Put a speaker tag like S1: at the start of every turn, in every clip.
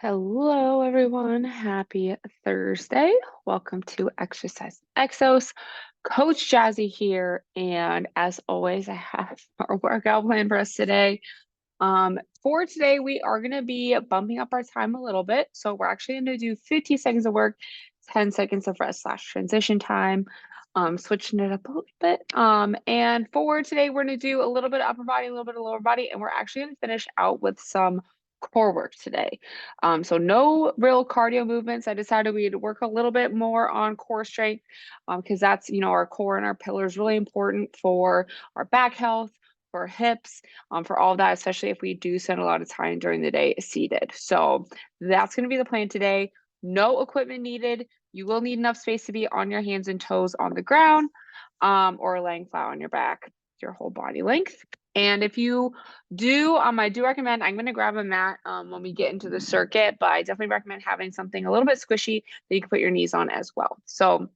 S1: Hello, everyone. Happy Thursday. Welcome to Exercise Exos. Coach Jazzi here. And as always, I have our workout plan for us today. For today, we are going to be bumping up our time a little bit. So we're actually going to do 50 seconds of work, 10 seconds of rest / transition time. Switching it up a little bit. And for today, we're going to do a little bit of upper body, a little bit of lower body, and we're actually going to finish out with some core work today. So no real cardio movements. I decided we'd work a little bit more on core strength because that's, our core and our pillars really important for our back health, for our hips, for all of that, especially if we do spend a lot of time during the day seated. So that's going to be the plan today. No equipment needed. You will need enough space to be on your hands and toes on the ground or laying flat on your back, your whole body length. And if you do, I do recommend, I'm going to grab a mat when we get into the circuit, but I definitely recommend having something a little bit squishy that you can put your knees on as well. So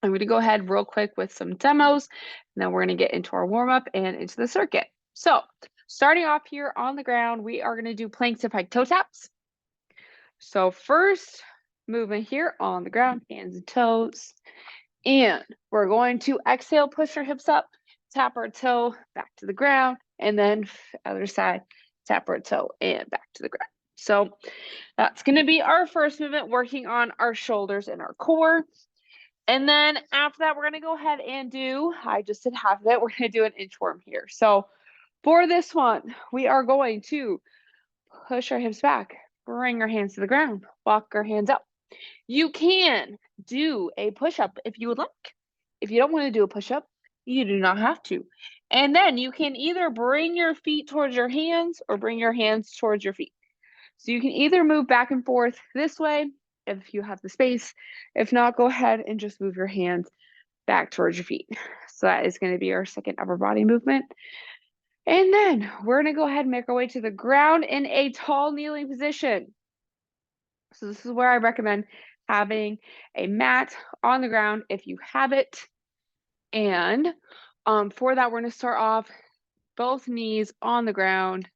S1: I'm going to go ahead real quick with some demos, and then we're going to get into our warm up and into the circuit. So starting off here on the ground, we are going to do planks to pike toe taps. So first movement here on the ground, hands and toes. And we're going to exhale, push our hips up, tap our toe back to the ground, and then other side, tap our toe and back to the ground. So that's going to be our first movement, working on our shoulders and our core. And then after that, we're going to go ahead and do, I just did half of it, we're going to do an inchworm here. So for this one, we are going to push our hips back, bring our hands to the ground, walk our hands up. You can do a push-up if you would like. If you don't want to do a push-up, you do not have to. And then you can either bring your feet towards your hands or bring your hands towards your feet. So you can either move back and forth this way if you have the space. If not, go ahead and just move your hands back towards your feet. So that is going to be our second upper body movement. And then we're going to go ahead and make our way to the ground in a tall kneeling position. So this is where I recommend having a mat on the ground if you have it. And for that, we're going to start off both knees on the ground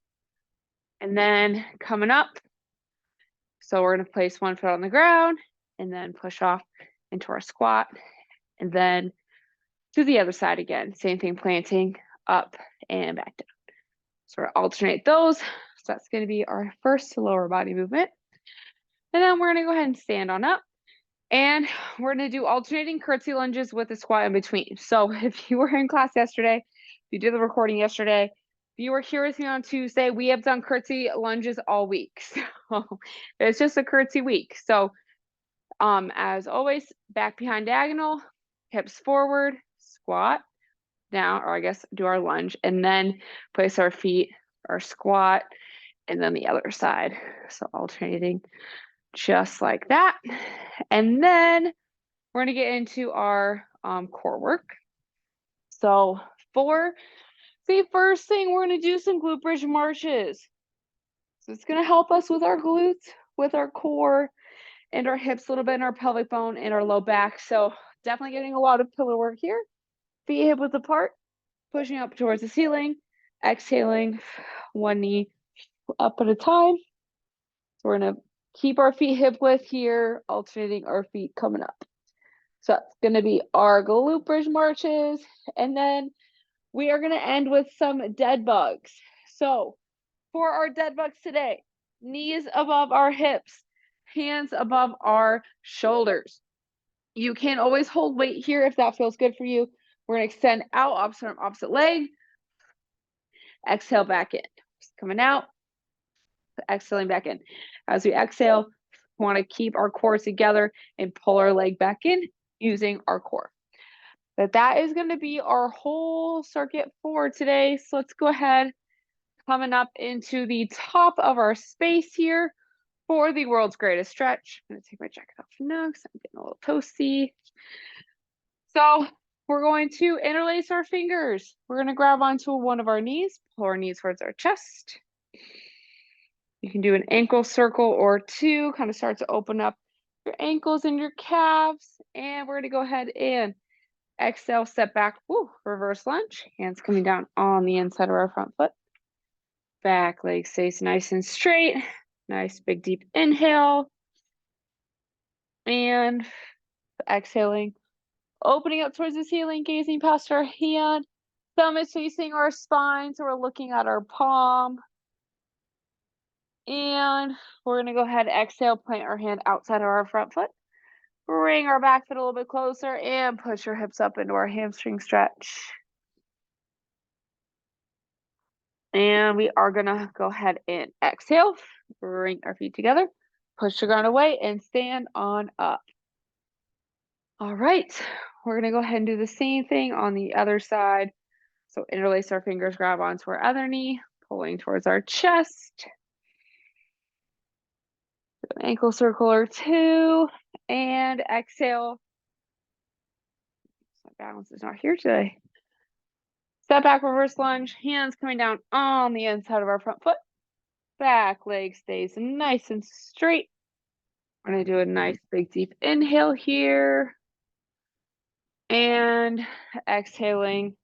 S1: and then coming up. So we're going to place one foot on the ground and then push off into our squat and then to the other side again. Same thing, planting up and back down. So we're going to alternate those. So that's going to be our first lower body movement. And then we're going to go ahead and stand on up. And we're going to do alternating curtsy lunges with a squat in between. So if you were in class yesterday, if you did the recording yesterday, if you were here with me on Tuesday, we have done curtsy lunges all week. So it's just a curtsy week. So as always, back behind diagonal, hips forward, squat down, or I guess do our lunge, and then place our feet, our squat, and then the other side. So alternating just like that. And then we're going to get into our core work. So for the first thing, we're going to do some glute bridge marches. So it's going to help us with our glutes, with our core, and our hips a little bit, and our pelvic bone, and our low back. So definitely getting a lot of pillar work here. Feet hip width apart, pushing up towards the ceiling, exhaling, one knee up at a time. So we're going to keep our feet hip width here, alternating our feet coming up. So that's going to be our glute bridge marches. And then we are going to end with some dead bugs. So for our dead bugs today, knees above our hips, hands above our shoulders. You can always hold weight here if that feels good for you. We're going to extend out, opposite arm, opposite leg. Exhale back in. Just coming out, exhaling back in. As we exhale, we want to keep our core together and pull our leg back in using our core. But that is going to be our whole circuit for today. So let's go ahead, coming up into the top of our space here for the world's greatest stretch. I'm going to take my jacket off now because I'm getting a little toasty. So we're going to interlace our fingers. We're going to grab onto one of our knees, pull our knees towards our chest. You can do an ankle circle or two, kind of start to open up your ankles and your calves. And we're going to go ahead and exhale, step back, reverse lunge. Hands coming down on the inside of our front foot. Back leg stays nice and straight. Nice big deep inhale. And exhaling, opening up towards the ceiling, gazing past our hand. Thumb is facing our spine, so we're looking at our palm. And we're going to go ahead, exhale, plant our hand outside of our front foot. Bring our back foot a little bit closer and push your hips up into our hamstring stretch. And we are going to go ahead and exhale, bring our feet together, push the ground away, and stand on up. All right, we're going to go ahead and do the same thing on the other side. So interlace our fingers, grab onto our other knee, pulling towards our chest. An ankle circle or two, and exhale. My balance is not here today. Step back, reverse lunge, hands coming down on the inside of our front foot. Back leg stays nice and straight. We're going to do a nice big deep inhale here. And exhaling.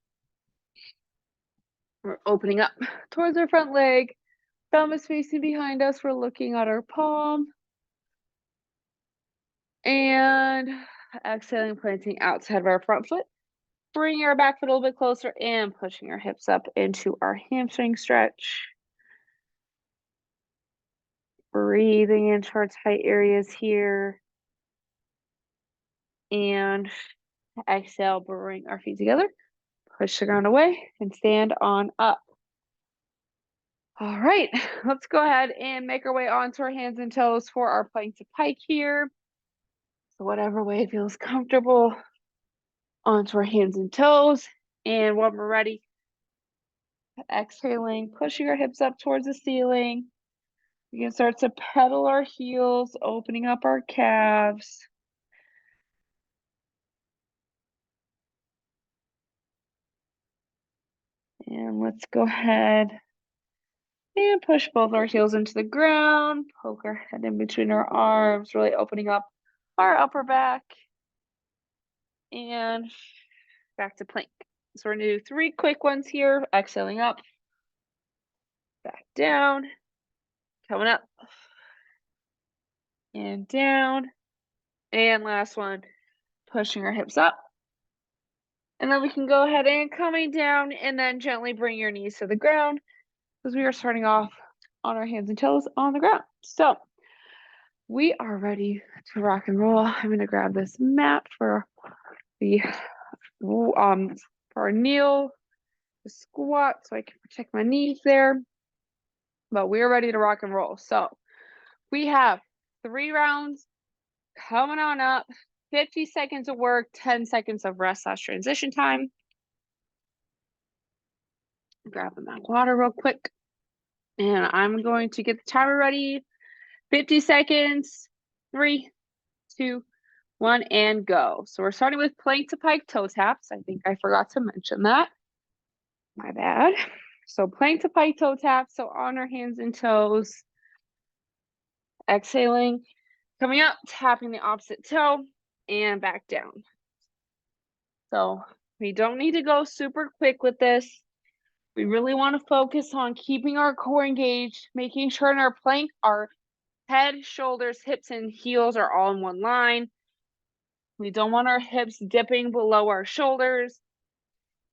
S1: We're opening up towards our front leg. Thumb is facing behind us. We're looking at our palm. And exhaling, planting outside of our front foot. Bringing our back foot a little bit closer and pushing our hips up into our hamstring stretch. Breathing into our tight areas here. And exhale, bring our feet together. Push the ground away and stand on up. All right, let's go ahead and make our way onto our hands and toes for our plank to pike here. So whatever way feels comfortable, onto our hands and toes. And when we're ready, exhaling, pushing our hips up towards the ceiling. We can start to pedal our heels, opening up our calves. And let's go ahead and push both our heels into the ground, poke our head in between our arms, really opening up our upper back. And back to plank. So we're going to do 3 quick ones here. Exhaling up, back down, coming up, and down. And last one, pushing our hips up. And then we can go ahead and coming down and then gently bring your knees to the ground because we are starting off on our hands and toes on the ground. So we are ready to rock and roll. I'm going to grab this mat for the for our kneel, the squat, so I can protect my knees there. But we're ready to rock and roll. So we have 3 rounds coming on up, 50 seconds of work, 10 seconds of rest / transition time. Grabbing my water real quick. And I'm going to get the timer ready. 50 seconds, 3, 2, 1, and go. So we're starting with plank to pike toe taps. I think I forgot to mention that. My bad. So plank to pike toe taps. So on our hands and toes. Exhaling, coming up, tapping the opposite toe, and back down. So we don't need to go super quick with this. We really want to focus on keeping our core engaged, making sure in our plank, our head, shoulders, hips, and heels are all in one line. We don't want our hips dipping below our shoulders.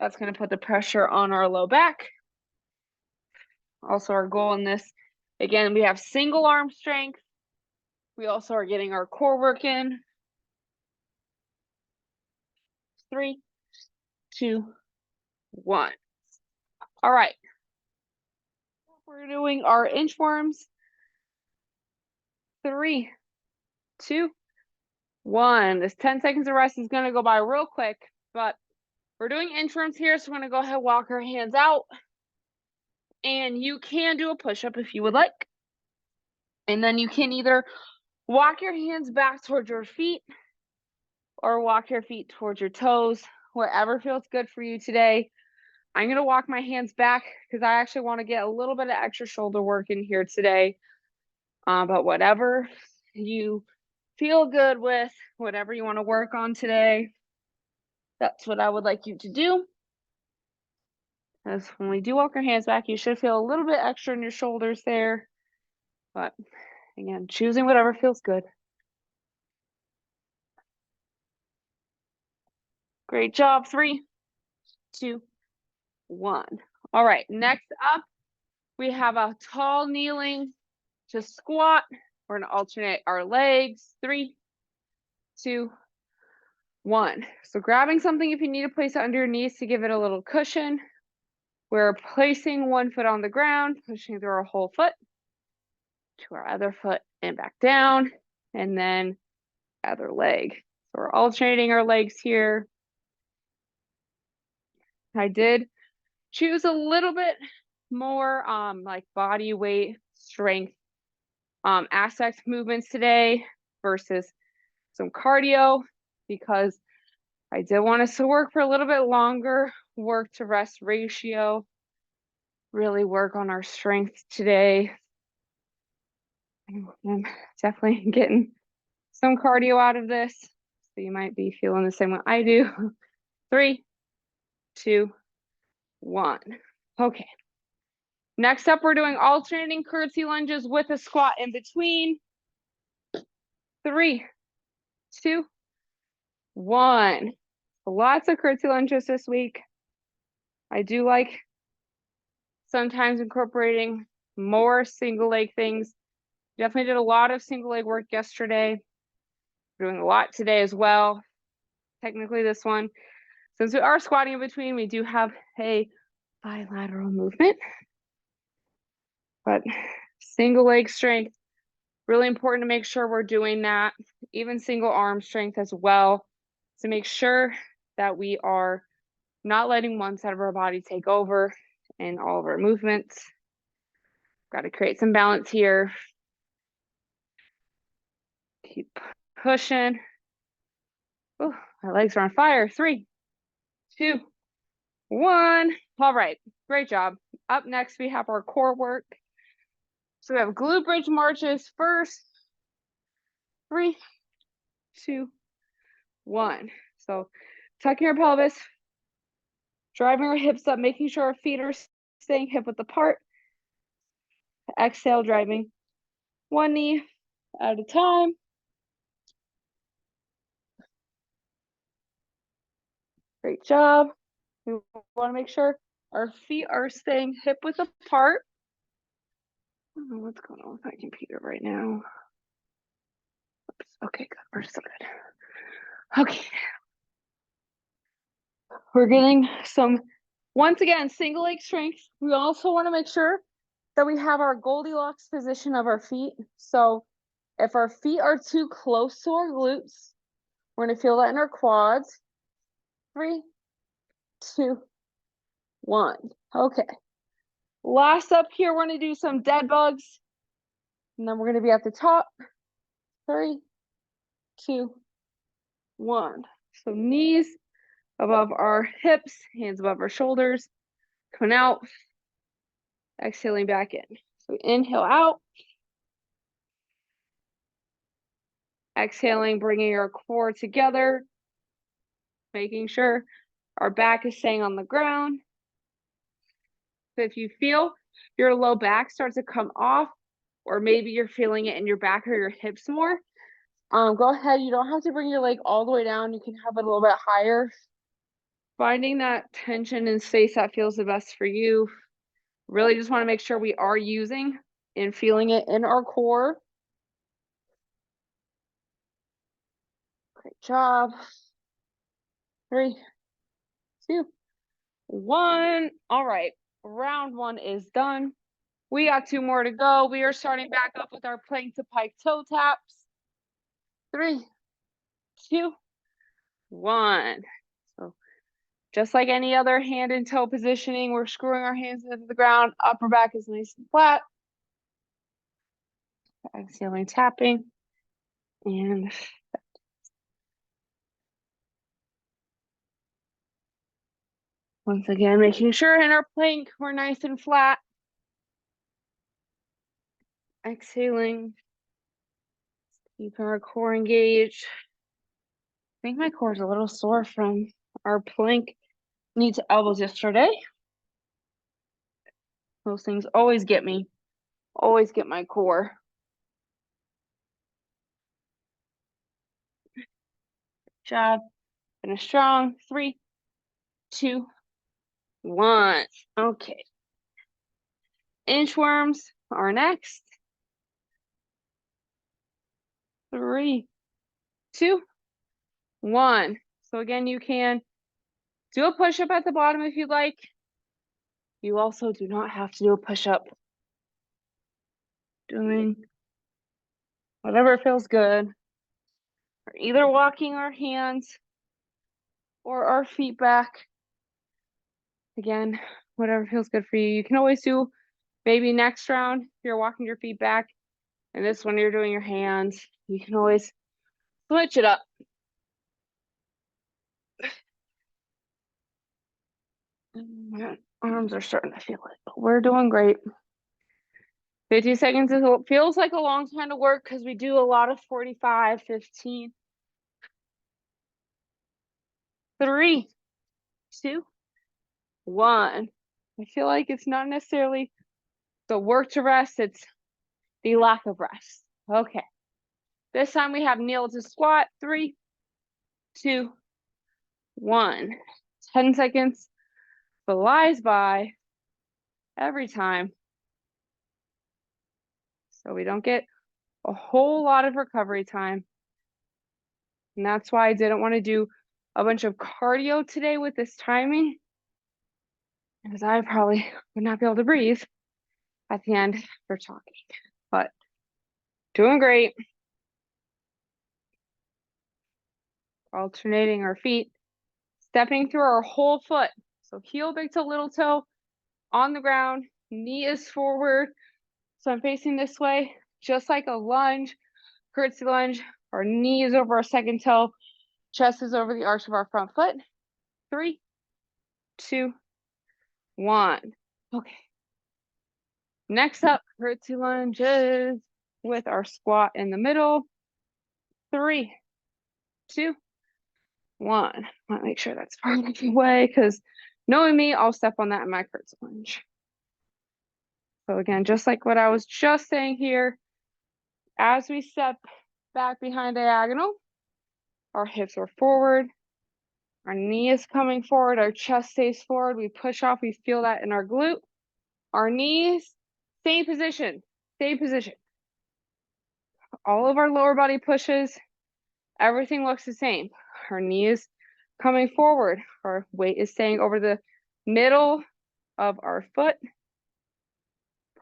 S1: That's going to put the pressure on our low back. Also, our goal in this, again, we have single arm strength. We also are getting our core work in. 3, 2, 1. All right. We're doing our inchworms. 3, 2, 1. This 10 seconds of rest is going to go by real quick, but we're doing inchworms here, so we're going to go ahead and walk our hands out. And you can do a push-up if you would like. And then you can either walk your hands back towards your feet or walk your feet towards your toes, wherever feels good for you today. I'm going to walk my hands back because I actually want to get a little bit of extra shoulder work in here today. But whatever you feel good with, whatever you want to work on today, that's what I would like you to do. Because when we do walk our hands back, you should feel a little bit extra in your shoulders there. But again, choosing whatever feels good. Great job. 3, 2, 1. All right, next up, we have a tall kneeling to squat. We're gonna alternate our legs. 3, 2, 1. So grabbing something if you need to place it under your knees to give it a little cushion. We're placing one foot on the ground, pushing through our whole foot to our other foot and back down, and then other leg. So we're alternating our legs here. I did choose a little bit more like body weight strength aspect movements today versus some cardio, because I did want us to work for a little bit longer, work to rest ratio, really work on our strength today. I'm definitely getting some cardio out of this, so you might be feeling the same way I do. 3, 2, 1. Okay. Next up, we're doing alternating curtsy lunges with a squat in between. 3, 2, 1. Lots of curtsy lunges this week. I do like sometimes incorporating more single leg things. Definitely did a lot of single leg work yesterday. We're doing a lot today as well. Technically this one, since we are squatting in between, we do have a bilateral movement. But single leg strength, really important to make sure we're doing that. Even single arm strength as well, to make sure that we are not letting one side of our body take over in all of our movements. Got to create some balance here. Keep pushing. Oh, my legs are on fire. 3, 2, 1. All right, great job. Up next, we have our core work. So we have glute bridge marches first. 3, 2, 1. So tucking our pelvis, driving our hips up, making sure our feet are staying hip width apart. Exhale, driving one knee at a time. Great job. We want to make sure our feet are staying hip width apart. I don't know what's going on with my computer right now. Oops. Okay, good. We're still good. Okay. We're getting some, once again, single leg strength. We also want to make sure that we have our Goldilocks position of our feet. So if our feet are too close to our glutes, we're going to feel that in our quads. 3, 2, 1. Okay. Last up here, we're going to do some dead bugs. And then we're going to be at the top. 3, 2, 1. So knees above our hips, hands above our shoulders, coming out, exhaling back in. So inhale out. Exhaling, bringing our core together, making sure our back is staying on the ground. So if you feel your low back starts to come off, or maybe you're feeling it in your back or your hips more, go ahead. You don't have to bring your leg all the way down. You can have it a little bit higher. Finding that tension and space that feels the best for you. Really just want to make sure we are using and feeling it in our core. Great job. 3, 2, 1. All right, round 1 is done. We got 2 more to go. We are starting back up with our plank to pike toe taps. 3, 2, 1. So just like any other hand and toe positioning, we're screwing our hands into the ground. Upper back is nice and flat. Exhaling, tapping. And once again, making sure in our plank, we're nice and flat. Exhaling. Keeping our core engaged. I think my core is a little sore from our plank knees to elbows yesterday. Those things always get me. Always get my core. job. Finish strong. 3, 2, 1. Okay. Inchworms are next. 3, 2, 1. So again, you can do a push-up at the bottom if you'd like. You also do not have to do a push-up. Doing whatever feels good. We're either walking our hands or our feet back. Again, whatever feels good for you. You can always do maybe next round if you're walking your feet back, and this one you're doing your hands. You can always switch it up. My arms are starting to feel it, but we're doing great. 50 seconds feels like a long time to work because we do a lot of 45, 15. 3, 2, 1. I feel like it's not necessarily the work to rest, it's the lack of rest. Okay. This time we have kneel to squat. 3, 2, 1. 10 seconds flies by every time. So we don't get a whole lot of recovery time. And that's why I didn't want to do a bunch of cardio today with this timing, because I probably would not be able to breathe at the end for talking. But doing great. Alternating our feet, stepping through our whole foot. So heel big toe, little toe on the ground, knee is forward. So I'm facing this way, just like a lunge, curtsy lunge. Our knee is over our second toe, chest is over the arch of our front foot. 3, 2, 1. Okay. Next up, curtsy lunges with our squat in the middle. 3, 2, 1. I want to make sure that's far enough away because knowing me, I'll step on that in my curtsy lunge. So again, just like what I was just saying here, as we step back behind diagonal, our hips are forward, our knee is coming forward, our chest stays forward, we push off, we feel that in our glute. Our knees, same position, same position. All of our lower body pushes, everything looks the same. Our knee is coming forward, our weight is staying over the middle of our foot,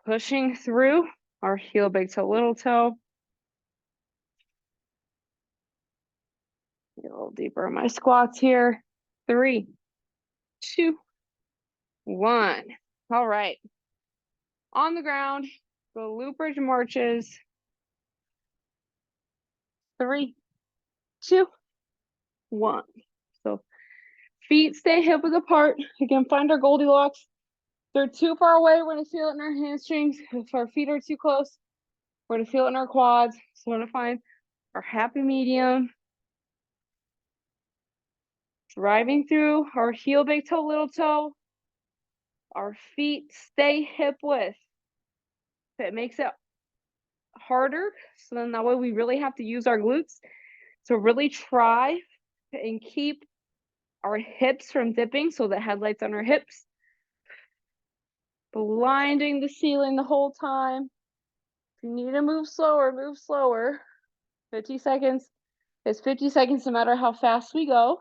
S1: pushing through our heel big toe, little toe. Get a little deeper in my squats here. 3, 2, 1. All right. On the ground, the glute bridge marches. 3, 2, 1. So feet stay hip width apart. Again, find our Goldilocks. If they're too far away, we're gonna feel it in our hamstrings. If our feet are too close, we're gonna feel it in our quads. So we're gonna find our happy medium. Driving through our heel, big toe, little toe. Our feet stay hip width. If it makes it harder, so then that way we really have to use our glutes. So really try and keep our hips from dipping, so the headlights on our hips. Blinding the ceiling the whole time. If you need to move slower, move slower. 50 seconds is 50 seconds no matter how fast we go.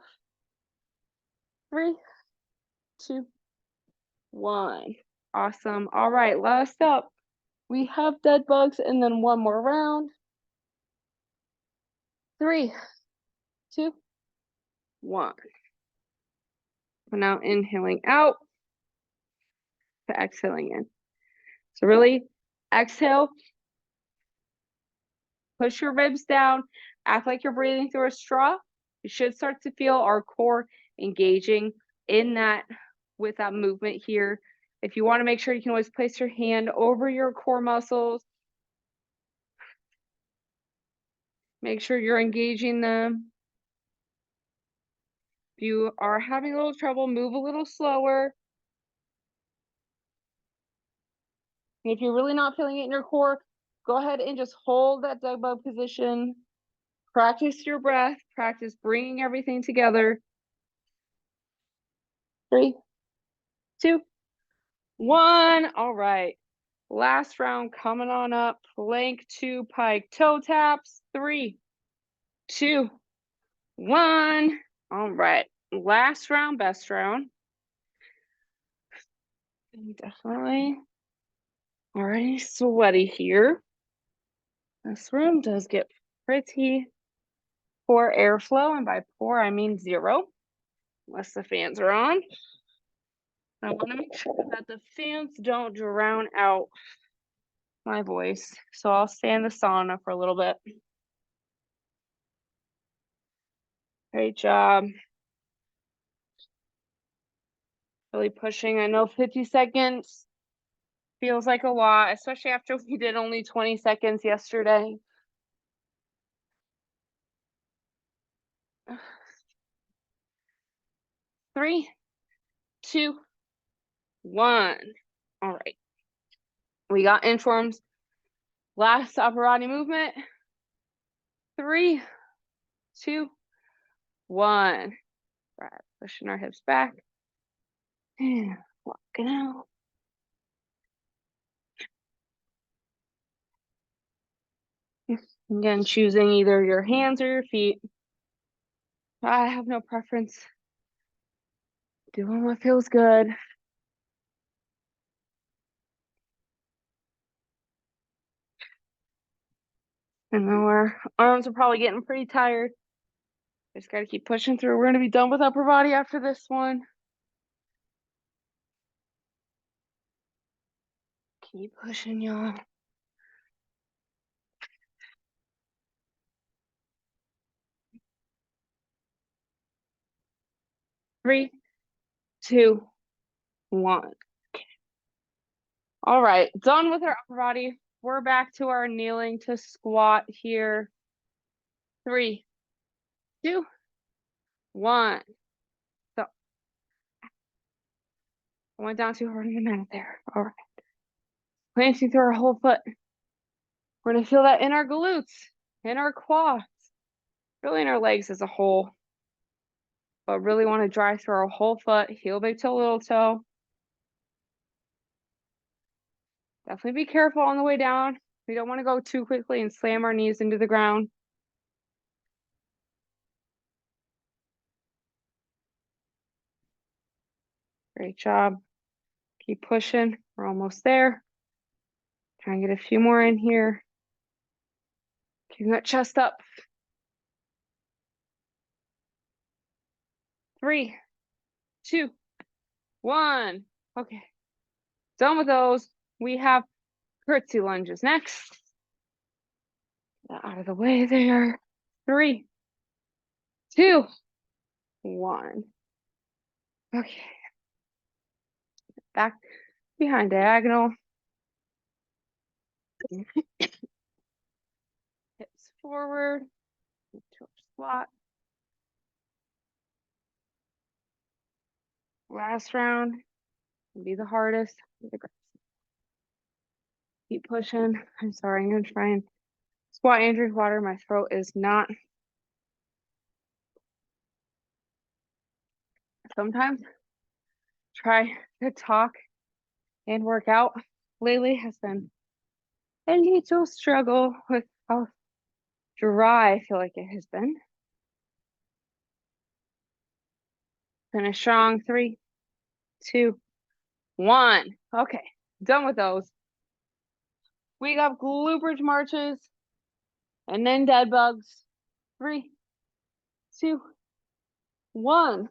S1: 3, 2, 1. Awesome. All right, last up, we have dead bugs and then one more round. 3, 2, 1. Now inhaling out to exhaling in. So really exhale, push your ribs down, act like you're breathing through a straw. You should start to feel our core engaging in that with that movement here. If you want to make sure, you can always place your hand over your core muscles. Make sure you're engaging them. If you are having a little trouble, move a little slower. And if you're really not feeling it in your core, go ahead and just hold that dog bug position. Practice your breath. Practice bringing everything together. 3, 2, 1. All right. Last round coming on up. Plank to pike toe taps. 3, 2, 1. All right. Last round, best round. Definitely already sweaty here. This room does get pretty poor airflow, and by poor I mean 0, unless the fans are on. I want to make sure that the fans don't drown out my voice, so I'll stay in the sauna for a little bit. Great job. Really pushing. I know 50 seconds feels like a lot, especially after we did only 20 seconds yesterday. 3, 2, 1. All right. We got inchworms. Last upper body movement. 3, 2, 1. Right. Pushing our hips back. And walking out. Again, choosing either your hands or your feet. I have no preference. Doing what feels good. And then our arms are probably getting pretty tired. Just got to keep pushing through. We're going to be done with upper body after this one. Keep pushing, y'all. Three, 2, 1. Okay. All right, done with our upper body. We're back to our kneeling to squat here. 3, 2, 1. So I went down too hard in the mat there. All right. Planting through our whole foot. We're going to feel that in our glutes, in our quads, really in our legs as a whole. But really want to drive through our whole foot, heel, big toe, little toe. Definitely be careful on the way down. We don't want to go too quickly and slam our knees into the ground. Great job. Keep pushing. We're almost there. Try and get a few more in here. Keep that chest up. 3, 2, 1. Okay. Done with those. We have curtsy lunges next. Get out of the way there. 3, 2, 1. Okay. Back behind diagonal. Hips forward. To squat. Last round will be the hardest. Keep pushing. I'm sorry, I'm gonna try and squat and drink water. My throat is not. Sometimes try to talk and work out. Lately has been a little struggle with how dry I feel like it has been. Finish strong. 3, 2, 1. Okay, done with those. We got glute bridge marches and then dead bugs. 3, 2, 1. Okay.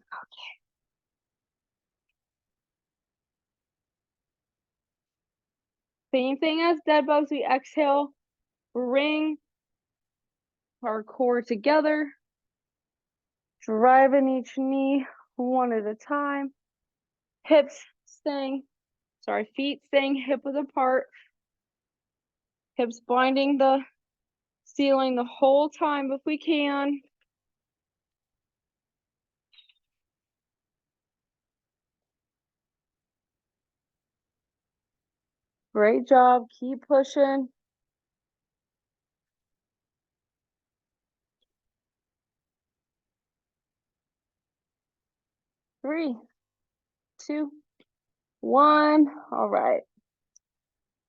S1: Same thing as dead bugs. We exhale, bring our core together, driving each knee one at a time. Hips staying, feet staying hip width apart. Hips binding the ceiling the whole time if we can. Great job. Keep pushing. 3, 2, 1. All right.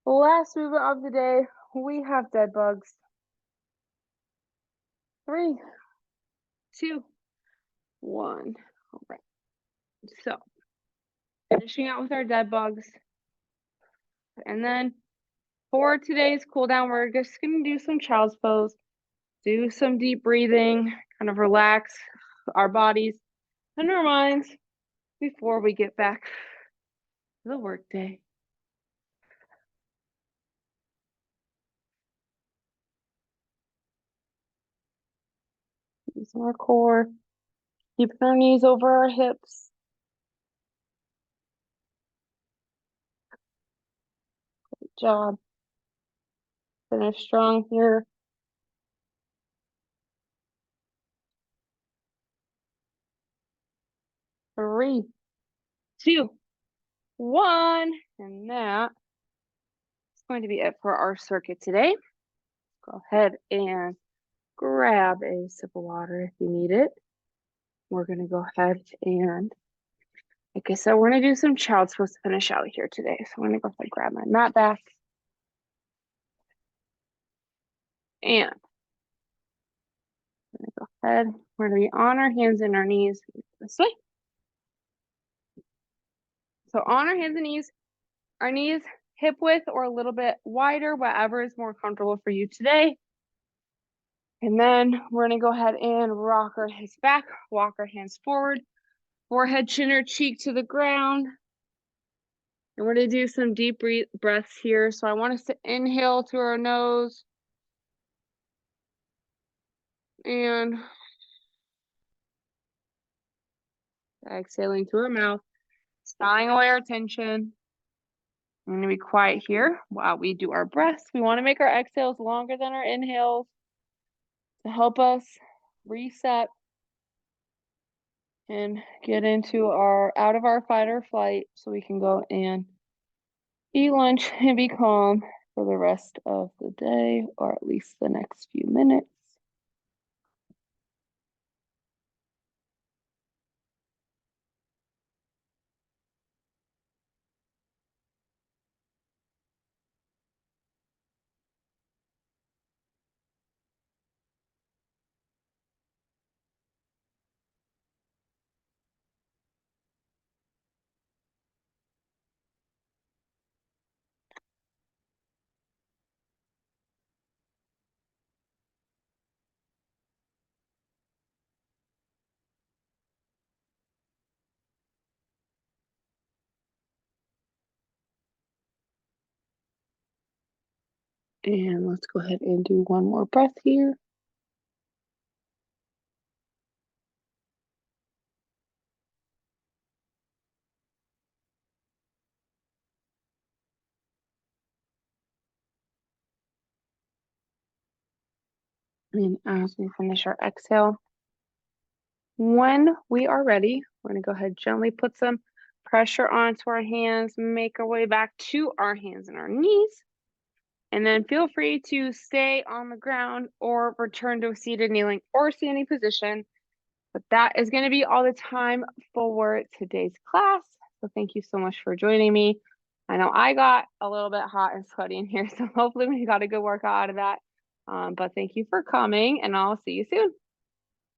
S1: Last movement of the day, we have dead bugs. 3, 2, 1. All right. So, finishing out with our dead bugs. And then for today's cool down, we're just going to do some child's pose, do some deep breathing, kind of relax our bodies and our minds before we get back to the workday. Using our core, keeping our knees over our hips. Good job. Finish strong here. 3, 2, 1. And that is going to be it for our circuit today. Go ahead and grab a sip of water if you need it. We're going to go ahead and, like I said, we're going to do some child's pose to finish out here today. So I'm going to go ahead and grab my mat back. And I'm going to go ahead. We're going to be on our hands and our knees this way. So on our hands and knees, our knees hip width or a little bit wider, whatever is more comfortable for you today. And then we're going to go ahead and rock our hips back, walk our hands forward, forehead, chin, or cheek to the ground. And we're going to do some deep breaths here. So I want us to inhale through our nose and exhaling through our mouth, stying away our tension. I'm going to be quiet here while we do our breaths. We want to make our exhales longer than our inhales to help us reset and get into out of our fight or flight so we can go and eat lunch and be calm for the rest of the day, or at least the next few minutes. And let's go ahead and do one more breath here. And as we finish our exhale, when we are ready, we're going to go ahead, gently put some pressure onto our hands, make our way back to our hands and our knees. And then feel free to stay on the ground or return to a seated, kneeling, or standing position. But that is going to be all the time for today's class. So thank you so much for joining me. I know I got a little bit hot and sweaty in here, so hopefully we got a good workout out of that. But thank you for coming, and I'll see you soon.